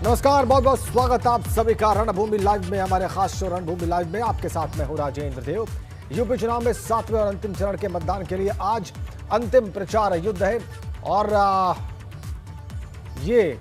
नमस्कार, बहुत बहुत स्वागत आप सभी का रणभूमि लाइव में। हमारे खास शो रणभूमि लाइव में आपके साथ मैं हूं राजेंद्र देव। यूपी चुनाव में 7वें और अंतिम चरण के मतदान के लिए आज अंतिम प्रचार युद्ध है और ये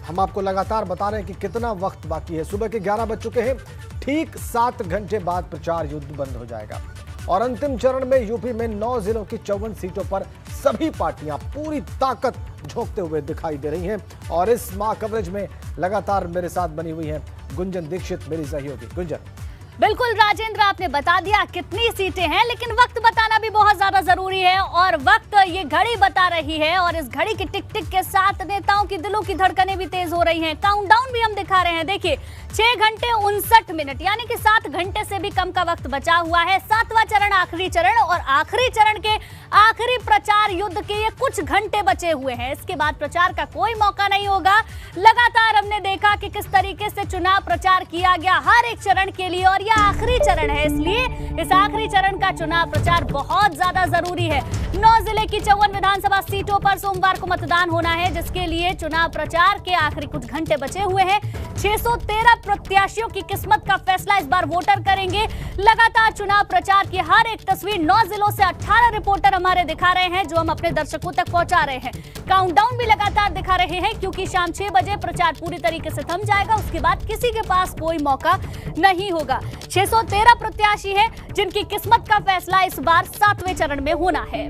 हम आपको लगातार बता रहे हैं कि कितना वक्त बाकी है। सुबह के 11 बज चुके हैं, ठीक 7 घंटे बाद प्रचार युद्ध बंद हो जाएगा और अंतिम चरण में यूपी में 9 जिलों की 54 सीटों पर सभी पार्टियां पूरी ताकत झोंकते हुए दिखाई दे रही हैं। और इस माह कवरेज में लगातार मेरे साथ बनी हुई हैं गुंजन दीक्षित, मेरी सहयोगी। गुंजन। बिल्कुल राजेंद्र, आपने बता दिया कितनी सीटें हैं, लेकिन वक्त बताना भी बहुत ज्यादा जरूरी है और वक्त ये घड़ी बता रही है और इस घड़ी की टिक टिक के साथ नेताओं की दिलों की धड़कनें भी तेज हो रही हैं। काउंटडाउन भी हम दिखा रहे हैं, देखिए 6 घंटे 59 मिनट, यानी कि 7 घंटे से भी कम का वक्त बचा हुआ है। 7वां चरण आखिरी चरण और आखिरी चरण के आखिरी प्रचार युद्ध के ये कुछ घंटे बचे हुए हैं। इसके बाद प्रचार का कोई मौका नहीं होगा। लगातार हमने देखा कि किस तरीके से चुनाव प्रचार किया गया हर एक चरण के लिए और यह आखिरी चरण है, इसलिए इस आखिरी चरण का चुनाव प्रचार बहुत ज्यादा जरूरी है। 9 जिले की 54 विधानसभा सीटों पर सोमवार को मतदान होना है, जिसके लिए चुनाव प्रचार के आखिरी कुछ घंटे बचे हुए हैं। 613 प्रत्याशियों की किस्मत का फैसला इस बार वोटर करेंगे। लगातार चुनाव प्रचार की हर एक तस्वीर 9 जिलों से 18 रिपोर्टर हमारे दिखा रहे हैं, जो हम अपने दर्शकों तक पहुंचा रहे हैं। काउंटडाउन भी लगातार दिखा रहे हैं, क्योंकि शाम 6 बजे प्रचार पूरी तरीके से थम जाएगा। उसके बाद किसी के पास कोई मौका नहीं होगा। 613 प्रत्याशी हैं, जिनकी किस्मत का फैसला इस बार 7वें चरण में होना है।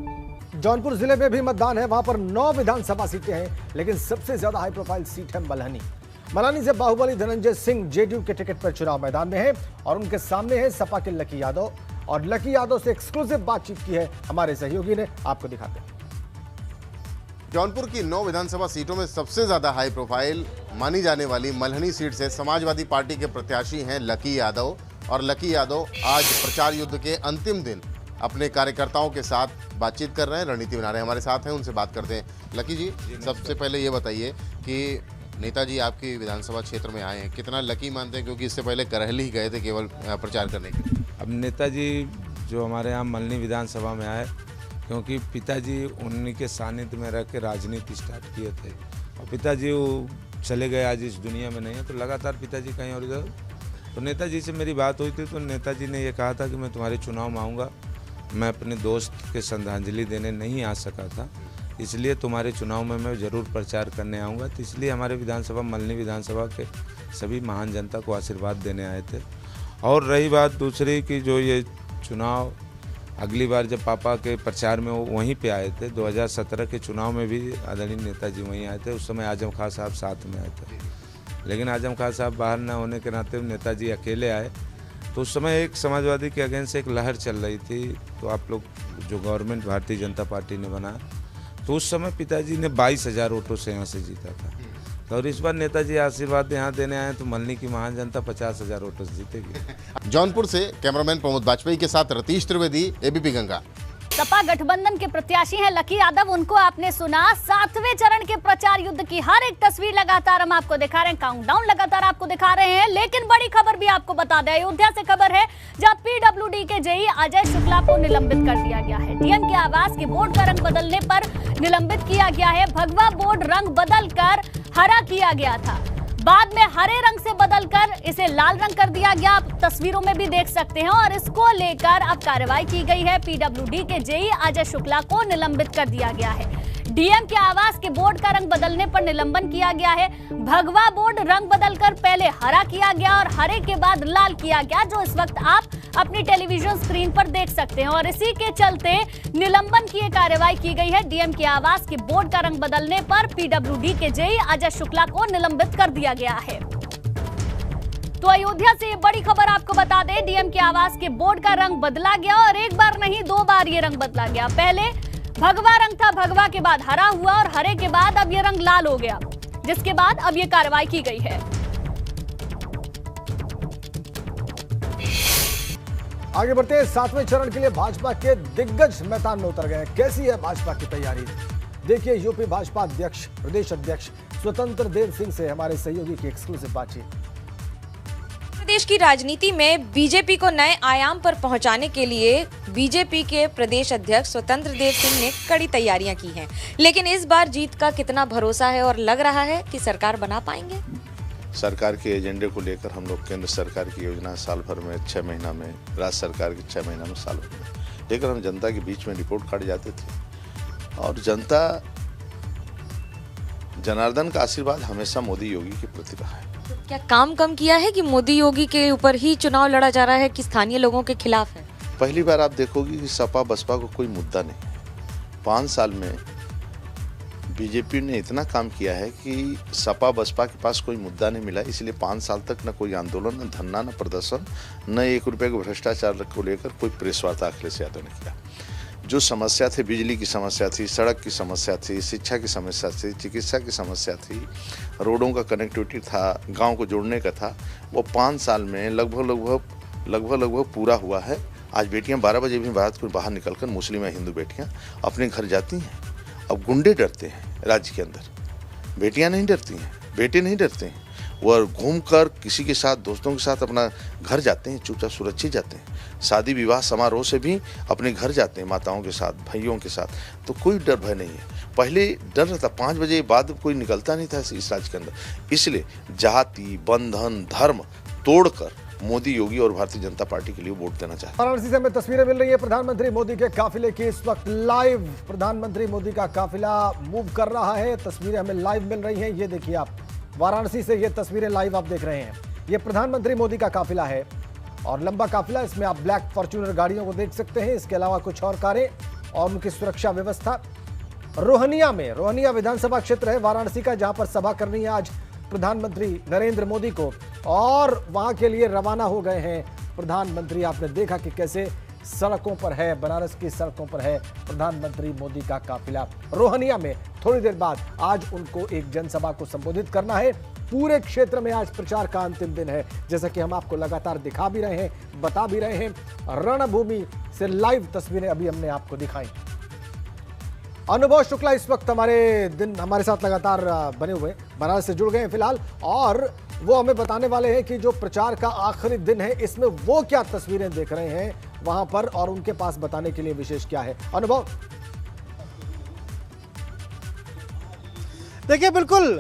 जौनपुर जिले में भी मतदान है, वहां पर 9 विधानसभा सीटें हैं, लेकिन सबसे ज्यादा हाई प्रोफाइल सीट है मल्हानी से बाहुबली धनंजय सिंह जेडीयू के टिकट पर चुनाव मैदान में है और उनके सामने है सपा के लकी यादव। और लकी यादव से एक्सक्लूसिव बातचीत की है हमारे सहयोगी ने, आपको दिखाते हैं। जौनपुर की 9 विधानसभा सीटों में सबसे ज्यादा हाई प्रोफाइल मानी जाने वाली मल्हानी सीट से समाजवादी पार्टी के प्रत्याशी हैं लकी यादव। और लकी यादव आज प्रचार युद्ध के अंतिम दिन अपने कार्यकर्ताओं के साथ बातचीत कर रहे हैं, रणनीति बना रहे हैं। हमारे साथ हैं, उनसे बात करते हैं। लकी जी, सबसे पहले ये बताइए कि नेताजी आपकी विधानसभा क्षेत्र में आए हैं, कितना लकी मानते हैं, क्योंकि इससे पहले करहली ही गए थे केवल प्रचार करने के लिए। अब नेताजी जो हमारे यहाँ मल्हानी विधानसभा में आए, क्योंकि पिताजी उन्हीं के सानिध्य में रह के राजनीति स्टार्ट किए थे और पिताजी वो चले गए, आज इस दुनिया में नहीं है, तो लगातार पिताजी कहीं और इधर। तो नेताजी से मेरी बात हुई थी, तो नेताजी ने ये कहा था कि मैं तुम्हारे चुनाव में आऊँगा। मैं अपने दोस्त के श्रद्धांजलि देने नहीं आ सका था, इसलिए तुम्हारे चुनाव में मैं ज़रूर प्रचार करने आऊँगा। तो इसलिए हमारे विधानसभा मल्हानी विधानसभा के सभी महान जनता को आशीर्वाद देने आए थे। और रही बात दूसरी कि जो ये चुनाव अगली बार जब पापा के प्रचार में वो वहीं पे आए थे, 2017 के चुनाव में भी आदरणीय नेताजी वहीं आए थे। उस समय आजम खां साहब साथ में आए थे, लेकिन आजम खां साहब बाहर न होने के नाते नेताजी अकेले आए। तो उस समय एक समाजवादी के अगेंस्ट एक लहर चल रही थी, तो आप लोग जो गवर्नमेंट भारतीय जनता पार्टी ने बनाया, तो उस समय पिताजी ने 22,000 वोटों से यहाँ से जीता था। और इस बार नेताजी आशीर्वाद यहाँ देने आए, तो मल्हानी की महान जनता 50,000 वोटों से जीतेगी। जौनपुर से कैमरामैन प्रमोद बाजपेयी के साथ रतीश त्रिवेदी, एबीपी गंगा। सपा गठबंधन के प्रत्याशी हैं लकी यादव, उनको आपने सुना। 7वें चरण के प्रचार युद्ध की हर एक तस्वीर लगातार हम आपको दिखा रहे हैं, काउंटडाउन लगातार आपको दिखा रहे हैं। लेकिन बड़ी खबर भी आपको बता दें, अयोध्या से खबर है, जहां पीडब्ल्यूडी के जेई अजय शुक्ला को निलंबित कर दिया गया है। डीएम के आवास के बोर्ड का रंग बदलने पर निलंबित किया गया है। भगवा बोर्ड रंग बदल कर हरा किया गया था, बाद में हरे रंग से बदलकर इसे लाल रंग कर दिया गया। आप तस्वीरों में भी देख सकते हैं और इसको लेकर अब कार्रवाई की गई है। पीडब्ल्यूडी के जेई अजय शुक्ला को निलंबित कर दिया गया है। डीएम के आवास के बोर्ड का रंग बदलने पर निलंबन किया गया है। भगवा बोर्ड रंग बदलकर पहले हरा किया गया और हरे के बाद लाल किया गया, जो इस वक्त आप अपनी टेलीविजन स्क्रीन पर देख सकते हैं। और इसी के चलते निलंबन की ये कार्रवाई की गई है। डीएम के आवास के बोर्ड का रंग बदलने पर पीडब्ल्यूडी के जेई अजय शुक्ला को निलंबित कर दिया गया है। तो अयोध्या से ये बड़ी खबर आपको बता दें, डीएम के आवास के बोर्ड का रंग बदला गया और एक बार नहीं 2 बार ये रंग बदला गया। पहले भगवा रंग था, भगवा के बाद हरा हुआ और हरे के बाद अब ये रंग लाल हो गया, जिसके बाद अब ये कार्रवाई की गई है। आगे बढ़ते हैं, 7वें चरण के लिए भाजपा के दिग्गज मैदान में उतर गए। कैसी है भाजपा की तैयारी, देखिए यूपी भाजपा अध्यक्ष प्रदेश अध्यक्ष स्वतंत्र देव सिंह से हमारे सहयोगी की एक्सक्लूसिव बातचीत। प्रदेश की राजनीति में बीजेपी को नए आयाम पर पहुंचाने के लिए बीजेपी के प्रदेश अध्यक्ष स्वतंत्र देव सिंह ने कड़ी तैयारियां की हैं, लेकिन इस बार जीत का कितना भरोसा है और लग रहा है कि सरकार बना पाएंगे? सरकार के एजेंडे को लेकर हम लोग केंद्र सरकार की योजना साल भर में 6 महीना में, राज्य सरकार की 6 महीना में, साल भर में लेकर हम जनता के बीच में रिपोर्ट कार्ड जाते थे और जनता जनार्दन का आशीर्वाद हमेशा मोदी योगी के प्रति रहा है। क्या काम कम किया है कि मोदी योगी के ऊपर ही चुनाव लड़ा जा रहा है कि स्थानीय लोगों के खिलाफ है? पहली बार आप देखोगे कि सपा बसपा को कोई मुद्दा नहीं है। 5 साल में बीजेपी ने इतना काम किया है कि सपा बसपा के पास कोई मुद्दा नहीं मिला, इसलिए 5 साल तक न कोई आंदोलन, न धरना, न प्रदर्शन, न 1 रुपये के भ्रष्टाचार को लेकर कोई प्रेस वार्ता अखिलेश यादव ने किया। जो समस्या थी, बिजली की समस्या थी, सड़क की समस्या थी, शिक्षा की समस्या थी, चिकित्सा की समस्या थी, रोडों का कनेक्टिविटी था, गांव को जोड़ने का था, वो 5 साल में लगभग पूरा हुआ है। आज बेटियां 12 बजे भी रात को बाहर निकलकर, मुस्लिम या हिंदू बेटियां अपने घर जाती हैं। अब गुंडे डरते हैं राज्य के अंदर, बेटियां नहीं डरती हैं, बेटे नहीं डरते हैं। वो घूमकर किसी के साथ, दोस्तों के साथ अपना घर जाते हैं, चुपचाप सुरक्षित जाते हैं। शादी विवाह समारोह से भी अपने घर जाते हैं, माताओं के साथ, भाइयों के साथ। तो कोई डर भय नहीं है। पहले डर रहता, 5 बजे बाद कोई निकलता नहीं था इस राज्य के अंदर। इसलिए जाति, बंधन, धर्म तोड़कर मोदी योगी और भारतीय जनता पार्टी के लिए वोट देना चाहते हैं। वाराणसी से हमें तस्वीरें मिल रही है प्रधानमंत्री मोदी के काफिले की। इस वक्त लाइव प्रधानमंत्री मोदी का काफिला मूव कर रहा है। तस्वीरें हमें लाइव मिल रही हैं। ये देखिए आप, वाराणसी से ये तस्वीरें लाइव आप देख रहे हैं। ये प्रधानमंत्री मोदी का काफिला है और लंबा काफिला। इसमें आप ब्लैक फॉर्च्यूनर गाड़ियों को देख सकते हैं, इसके अलावा कुछ और कारें और उनकी सुरक्षा व्यवस्था। रोहनिया में, रोहनिया विधानसभा क्षेत्र है वाराणसी का, जहां पर सभा करनी है आज प्रधानमंत्री नरेंद्र मोदी को, और वहां के लिए रवाना हो गए हैं प्रधानमंत्री। आपने देखा कि कैसे सड़कों पर है, बनारस की सड़कों पर है प्रधानमंत्री मोदी का काफिला। रोहनिया में थोड़ी देर बाद आज उनको एक जनसभा को संबोधित करना है। पूरे क्षेत्र में आज प्रचार का अंतिम दिन है, जैसा कि हम आपको लगातार दिखा भी रहे हैं, बता भी रहे हैं। रणभूमि से लाइव तस्वीरें अभी हमने आपको दिखाई। अनुभव शुक्ला इस वक्त हमारे साथ लगातार बने हुए, बनारस से जुड़ गए हैं फिलहाल, और वो हमें बताने वाले हैं कि जो प्रचार का आखिरी दिन है इसमें वो क्या तस्वीरें देख रहे हैं वहां पर, और उनके पास बताने के लिए विशेष क्या है। अनुभव। देखिए, बिल्कुल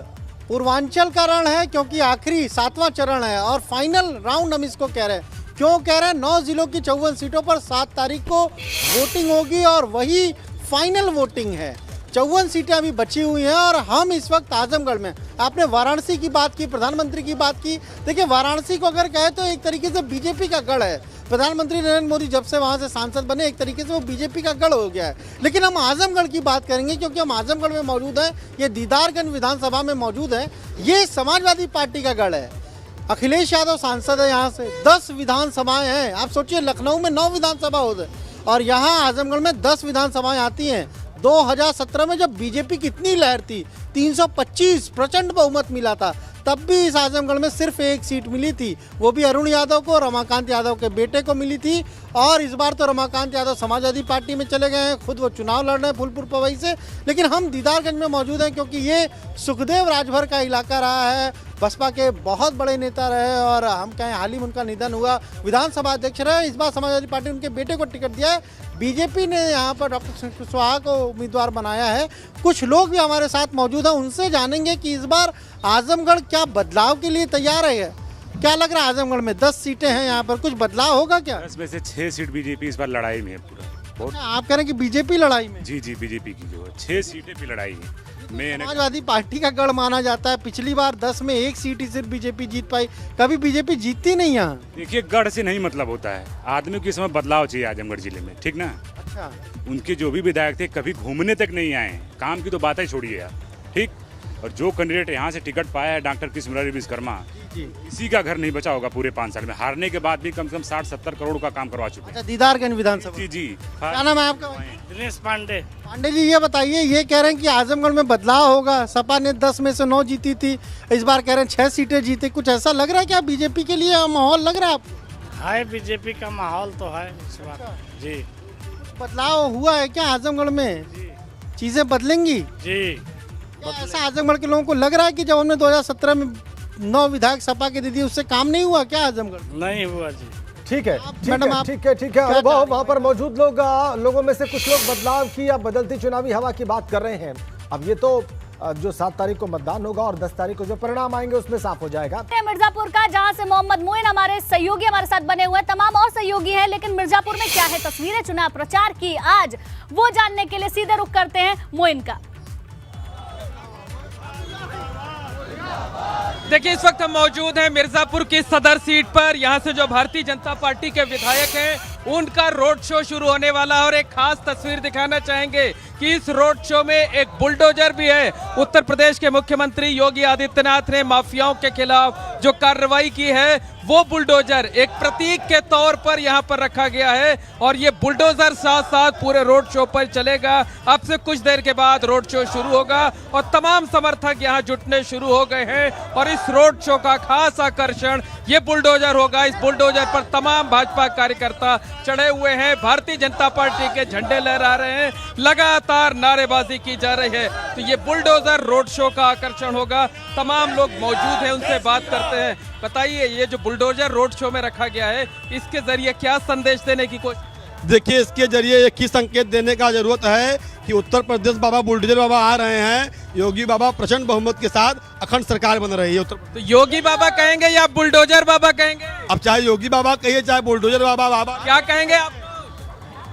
पूर्वांचल का रण है, क्योंकि आखिरी 7वां चरण है और फाइनल राउंड हम इसको कह रहे हैं। क्यों कह रहे हैं? 9 जिलों की 54 सीटों पर 7 तारीख को वोटिंग होगी और वही फाइनल वोटिंग है। 54 सीटें अभी बची हुई हैं और हम इस वक्त आजमगढ़ में। आपने वाराणसी की बात की, प्रधानमंत्री की बात की। देखिए, वाराणसी को अगर कहे तो एक तरीके से बीजेपी का गढ़ है। प्रधानमंत्री नरेंद्र मोदी जब से वहां से सांसद बने, एक तरीके से वो बीजेपी का गढ़ हो गया है। लेकिन हम आजमगढ़ की बात करेंगे, क्योंकि हम आजमगढ़ में मौजूद हैं। ये दीदारगंज विधानसभा में मौजूद है। ये समाजवादी पार्टी का गढ़ है। अखिलेश यादव सांसद है यहाँ से। 10 विधानसभाएं हैं। आप सोचिए, लखनऊ में 9 विधानसभा होते और यहाँ आजमगढ़ में 10 विधानसभाएं आती हैं। 2017 में जब बीजेपी की इतनी लहर थी, 325 प्रचंड बहुमत मिला था, तब भी इस आजमगढ़ में सिर्फ 1 सीट मिली थी, वो भी अरुण यादव को, रमाकांत यादव के बेटे को मिली थी। और इस बार तो रमाकांत यादव समाजवादी पार्टी में चले गए हैं, खुद वो चुनाव लड़ रहे हैं फूलपुर पवई से। लेकिन हम दीदारगंज में मौजूद हैं, क्योंकि ये सुखदेव राजभर का इलाका रहा है। बसपा के बहुत बड़े नेता रहे और हम कहें हाल ही में उनका निधन हुआ। विधानसभा अध्यक्ष रहे। इस बार समाजवादी पार्टी उनके बेटे को टिकट दिया है। बीजेपी ने यहाँ पर डॉक्टर कुशवाहा को उम्मीदवार बनाया है। कुछ लोग भी हमारे साथ मौजूद हैं, उनसे जानेंगे कि इस बार आजमगढ़ क्या बदलाव के लिए तैयार है। क्या लग रहा है आजमगढ़ में? 10 सीटें हैं यहाँ पर, कुछ बदलाव होगा क्या? 10 में से 6 सीट बीजेपी इस बार लड़ाई में है पूरा। बहुत आप कह रहे हैं कि बीजेपी लड़ाई में? जी बीजेपी की जो है 6 सीटें पे लड़ाई है। समाजवादी पार्टी का गढ़ माना जाता है। पिछली बार 10 में 1 सीट ही सिर्फ बीजेपी जीत पाई। कभी बीजेपी जीतती नहीं यहाँ। देखिए, गढ़ से नहीं मतलब होता है, आदमी को इस समय बदलाव चाहिए आजमगढ़ जिले में, ठीक ना? अच्छा। उनके जो भी विधायक थे कभी घूमने तक नहीं आए, काम की तो बात ही छोड़िए आप, ठीक। और जो कैंडिडेट यहाँ से टिकट पाया है डॉक्टर कृष्ण मुरारी विश्वकर्मा, इसी का घर नहीं बचा होगा पूरे 5 साल में। हारने के बाद भी कम से कम 60-70 करोड़ का काम करवा चुके हैं। दीदारगंज विधानसभा। जी। क्या नाम है आपका? दिनेश पांडे। पांडे जी, ये बताइए, ये कह रहे हैं कि आजमगढ़ में बदलाव होगा। सपा ने 10 में से 9 जीती थी, इस बार कह रहे हैं 6 सीटें जीते। कुछ ऐसा लग रहा है क्या बीजेपी के लिए माहौल लग रहा है आपको? है, बीजेपी का माहौल तो है इस बार। जी। बदलाव हुआ है क्या आजमगढ़ में? चीजें बदलेंगी? जी। क्या ऐसा आजमगढ़ के लोगों को लग रहा है कि जब हमने 2017 में 9 विधायक सपा की दीदी, उससे काम नहीं हुआ क्या आजमगढ़? नहीं हुआ जी। ठीक है, मैडम, आप ठीक है। क्या अनुभव, चाहते वहाँ पर मौजूद लोगों में से कुछ लोग बदलाव की या बदलती चुनावी हवा की बात कर रहे हैं। अब ये तो जो 7 तारीख को मतदान होगा और 10 तारीख को जो परिणाम आएंगे उसमें साफ हो जाएगा। मिर्जापुर का, जहां से मोहम्मद मोइन हमारे सहयोगी हमारे साथ बने हुए हैं, तमाम और सहयोगी हैं, लेकिन मिर्जापुर में क्या है तस्वीरें चुनाव प्रचार की आज, वो जानने के लिए सीधे रुख करते हैं मोइन का। देखिए, इस वक्त हम मौजूद हैं मिर्जापुर की सदर सीट पर। यहाँ से जो भारतीय जनता पार्टी के विधायक हैं उनका रोड शो शुरू होने वाला है और एक खास तस्वीर दिखाना चाहेंगे कि इस रोड शो में एक बुलडोजर भी है। उत्तर प्रदेश के मुख्यमंत्री योगी आदित्यनाथ ने माफियाओं के खिलाफ जो कार्रवाई की है वो बुलडोजर एक प्रतीक के तौर पर यहाँ पर रखा गया है और ये बुलडोजर साथ साथ पूरे रोड शो पर चलेगा। अब से कुछ देर के बाद रोड शो शुरू होगा और तमाम समर्थक यहाँ जुटने शुरू हो गए हैं और इस रोड शो का खास आकर्षण ये बुलडोजर होगा। इस बुलडोजर पर तमाम भाजपा कार्यकर्ता चढ़े हुए हैं, भारतीय जनता पार्टी के झंडे लहरा रहे हैं, लगातार नारेबाजी की जा रही है। तो ये बुलडोजर रोड शो का आकर्षण होगा। तमाम लोग मौजूद हैं, उनसे बात करते हैं। बताइए, ये जो बुलडोजर रोड शो में रखा गया है इसके जरिए क्या संदेश देने की कोशिश? देखिए, इसके जरिए एक ही संकेत देने का जरूरत है कि उत्तर प्रदेश बाबा बुलडोजर बाबा आ रहे हैं। योगी बाबा प्रचंड बहुमत के साथ अखंड सरकार बन रही है उत्तर प्रदेश। तो योगी बाबा कहेंगे या बुलडोजर बाबा कहेंगे? अब चाहे योगी बाबा कहिए चाहे बुलडोजर बाबा क्या कहेंगे आप?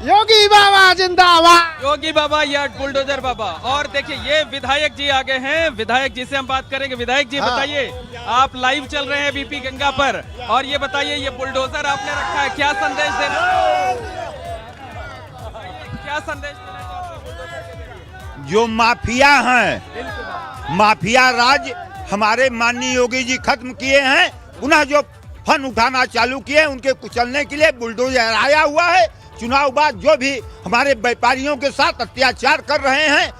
योगी बाबा जिंदाबाद। योगी बाबा या बुलडोजर बाबा। और देखिए, ये विधायक जी आगे हैं, विधायक जी से हम बात करेंगे। विधायक जी, बताइए, आप लाइव चल रहे हैं बीपी गंगा पर और ये बताइए, ये बुलडोजर आपने रखा है, क्या संदेश देना, क्या संदेश देना चाहते? जो माफिया हैं, माफिया राज हमारे माननीय योगी जी खत्म किए हैं, पुनः जो फन उठाना चालू किए उनके कुचलने के लिए बुलडोजर आया हुआ है। चुनाव बाद जो भी हमारे व्यापारियों के साथ अत्याचार कर रहे हैं,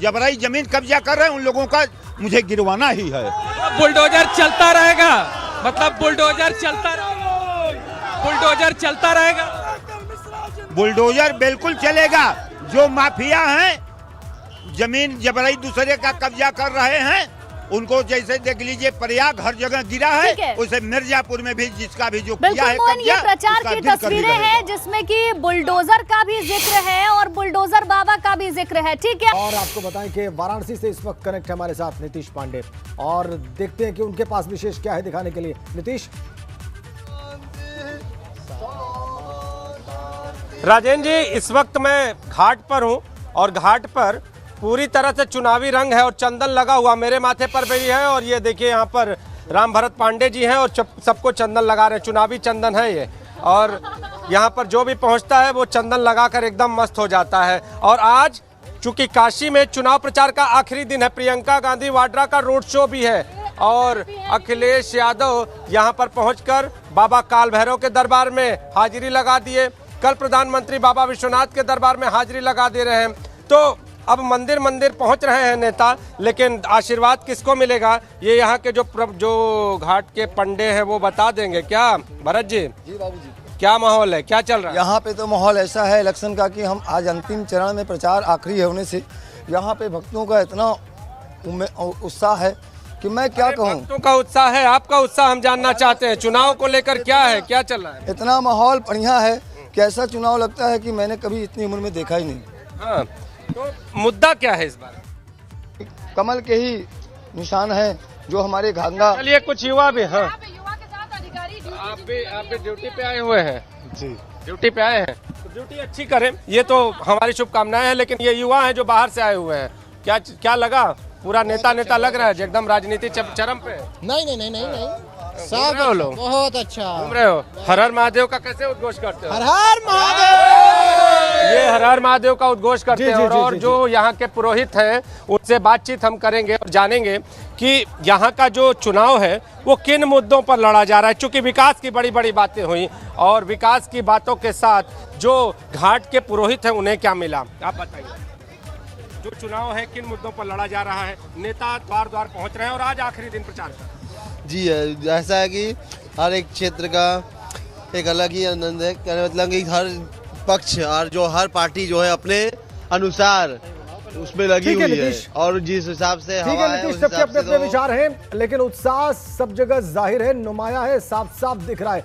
जबरई जमीन कब्जा कर रहे हैं, उन लोगों का मुझे गिरवाना ही है। बुलडोजर चलता रहेगा, मतलब बुलडोजर चलता रहेगा, बुलडोजर चलता रहेगा, बुलडोजर बिल्कुल चलेगा। जो माफिया हैं, जमीन जबरई दूसरे का कब्जा कर रहे हैं, उनको जैसे देख लीजिए प्रयाग हर जगह गिरा है, उसे मिर्जापुर में भी जिसका भी जो किया है बिल्कुल, ये प्रचार की तस्वीरें हैं जिसमें कि बुलडोजर का भी जिक्र है और बुलडोजर बाबा का भी जिक्र है। ठीक है, और आपको बताएं कि वाराणसी से इस वक्त कनेक्ट है हमारे साथ नीतीश पांडे और देखते हैं कि उनके पास विशेष क्या है दिखाने के लिए। नीतीश। राजेंद्र जी, इस वक्त मैं घाट पर हूं और घाट पर पूरी तरह से चुनावी रंग है और चंदन लगा हुआ मेरे माथे पर भी है और ये देखिए यहाँ पर राम भरत पांडे जी हैं और सबको चंदन लगा रहे हैं, चुनावी चंदन है ये। और यहाँ पर जो भी पहुँचता है वो चंदन लगाकर एकदम मस्त हो जाता है। और आज चूंकि काशी में चुनाव प्रचार का आखिरी दिन है, प्रियंका गांधी वाड्रा का रोड शो भी है और अखिलेश यादव यहाँ पर पहुँचकर बाबा काल भैरव के दरबार में हाजिरी लगा दिए, कल प्रधानमंत्री बाबा विश्वनाथ के दरबार में हाजिरी लगा दे रहे हैं। तो अब मंदिर मंदिर पहुंच रहे हैं नेता, लेकिन आशीर्वाद किसको मिलेगा ये यहाँ के जो घाट के पंडे हैं वो बता देंगे। क्या भरत जी? जी बाबू जी, क्या माहौल है, क्या चल रहा है यहाँ पे? तो माहौल ऐसा है इलेक्शन का कि हम आज अंतिम चरण में प्रचार आखिरी होने से यहाँ पे भक्तों का इतना उत्साह है कि मैं क्या कहूँ। भक्तों का उत्साह है, आपका उत्साह हम जानना चाहते हैं। चुनाव को लेकर क्या है, क्या चल रहा है? इतना माहौल बढ़िया है कि ऐसा चुनाव लगता है कि मैंने कभी इतनी उम्र में देखा ही नहीं। हाँ, तो मुद्दा क्या है इस बार? कमल के ही निशान है जो हमारे घांगा। चलिए, कुछ युवा भी। हाँ, आप भी ड्यूटी पे आए हुए हैं? जी, ड्यूटी पे आए हैं तो ड्यूटी अच्छी करें, ये तो हमारी शुभकामनाएं हैं। लेकिन ये युवा हैं जो बाहर से आए हुए हैं, क्या लगा? पूरा नेता लग रहा है, एकदम राजनीति चरम पे। नहीं, सब लोग बहुत अच्छा घूम रहे हो। हर हर महादेव का कैसे उद्घोष करते हो? हर हर महादेव, ये हर हर महादेव का उद्घोष करते हैं। और जो यहाँ के पुरोहित हैं उनसे बातचीत हम करेंगे और जानेंगे कि यहाँ का जो चुनाव है वो किन मुद्दों पर लड़ा जा रहा है। चूंकि विकास की बड़ी बड़ी बातें हुई और विकास की बातों के साथ जो घाट के पुरोहित हैं उन्हें क्या मिला, आप बताइए। जो चुनाव है किन मुद्दों पर लड़ा जा रहा है, नेता द्वार द्वार पहुँच रहे हैं और आज आखिरी दिन प्रचार का। जी, ऐसा है कि हर एक क्षेत्र का एक अलग ही आनंद है। मतलब कि हर पक्ष और जो हर पार्टी जो है अपने अनुसार उसमें लगी ठीक है हुई है नीतीश। और जिस हिसाब से ठीक हवा है है नीतीश, उस सबके हिसाब अपने से अपने तो विचार हैं, लेकिन उत्साह सब जगह जाहिर है, नुमाया है, साफ साफ दिख रहा है।